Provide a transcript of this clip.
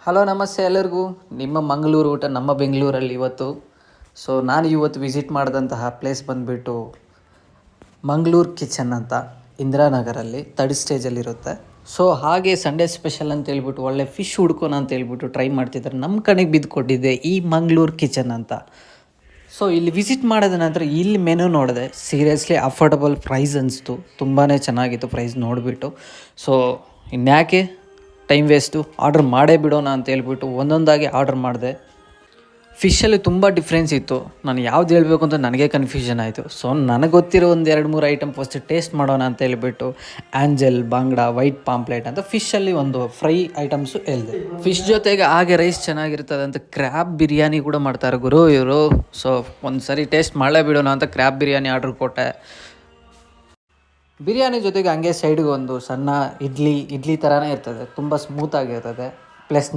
Hello ನಮಸ್ತೆ ಎಲ್ಲರಿಗೂ. ನಿಮ್ಮ ಮಂಗಳೂರು ಊಟ ನಮ್ಮ ಬೆಂಗಳೂರಲ್ಲಿ ಇವತ್ತು. ಸೊ ನಾನು ಇವತ್ತು ವಿಸಿಟ್ ಮಾಡಿದಂತಹ ಪ್ಲೇಸ್ ಬಂದುಬಿಟ್ಟು ಮಂಗಳೂರು ಕಿಚನ್ ಅಂತ, ಇಂದಿರಾನಗರಲ್ಲಿ ಥರ್ಡ್ ಸ್ಟೇಜಲ್ಲಿರುತ್ತೆ. ಸೊ ಹಾಗೆ ಸಂಡೇ ಸ್ಪೆಷಲ್ ಅಂತ ಹೇಳ್ಬಿಟ್ಟು ಒಳ್ಳೆ ಫಿಶ್ ಹುಡ್ಕೋಣ ಅಂತ ಹೇಳ್ಬಿಟ್ಟು ಟ್ರೈ ಮಾಡ್ತಿದ್ದಾರೆ. ನಮ್ಮ ಕಡೆಗೆ ಬಿದ್ದುಕೊಟ್ಟಿದ್ದೆ ಈ ಮಂಗಳೂರು ಕಿಚನ್ ಅಂತ. ಸೊ ಇಲ್ಲಿ ವಿಸಿಟ್ ಮಾಡಿದ ನಂತರ ಇಲ್ಲಿ ಮೆನು ನೋಡಿದೆ, ಸೀರಿಯಸ್ಲಿ ಅಫೋರ್ಡಬಲ್ ಪ್ರೈಸ್ ಅನಿಸ್ತು. ತುಂಬಾ ಚೆನ್ನಾಗಿತ್ತು ಪ್ರೈಸ್ ನೋಡಿಬಿಟ್ಟು. ಸೊ ಇನ್ಯಾಕೆ ಟೈಮ್ ವೇಸ್ಟು, ಆರ್ಡ್ರ್ ಮಾಡೇ ಬಿಡೋಣ ಅಂತ ಹೇಳ್ಬಿಟ್ಟು ಒಂದೊಂದಾಗಿ ಆರ್ಡ್ರ್ ಮಾಡಿದೆ. ಫಿಶಲ್ಲಿ ತುಂಬ ಡಿಫ್ರೆನ್ಸ್ ಇತ್ತು. ನಾನು ಯಾವ್ದು ಹೇಳಬೇಕು ಅಂತ ನನಗೆ ಕನ್ಫ್ಯೂಷನ್ ಆಯಿತು. ಸೊ ನನಗೆ ಗೊತ್ತಿರೋ ಒಂದು 2-3 ಐಟಮ್ ಫಸ್ಟ್ ಟೇಸ್ಟ್ ಮಾಡೋಣ ಅಂತ ಹೇಳ್ಬಿಟ್ಟು ಆ್ಯಂಜಲ್, ಬಾಂಗ್ಡಾ, ವೈಟ್ ಪಾಂಪ್ಲೆಟ್ ಅಂತ ಫಿಶಲ್ಲಿ ಒಂದು ಫ್ರೈ ಐಟಮ್ಸು ಹೇಳಿದೆ. ಫಿಶ್ ಜೊತೆಗೆ ಹಾಗೆ ರೈಸ್ ಚೆನ್ನಾಗಿರ್ತದೆ ಅಂತ ಕ್ರ್ಯಾಬ್ ಬಿರಿಯಾನಿ ಕೂಡ ಮಾಡ್ತಾರೆ ಗುರು ಇವರು. ಸೊ ಒಂದು ಸರಿ ಟೇಸ್ಟ್ ಮಾಡಲೇ ಬಿಡೋಣ ಅಂತ ಕ್ರ್ಯಾಬ್ ಬಿರಿಯಾನಿ ಆರ್ಡ್ರ್ ಕೊಟ್ಟೆ. ಬಿರಿಯಾನಿ ಜೊತೆಗೆ ಹಂಗೆ ಸೈಡ್ಗೆ ಒಂದು ಸಣ್ಣ ಇಡ್ಲಿ ಥರನೇ ಇರ್ತದೆ, ತುಂಬ ಸ್ಮೂತಾಗಿರ್ತದೆ. ಪ್ಲಸ್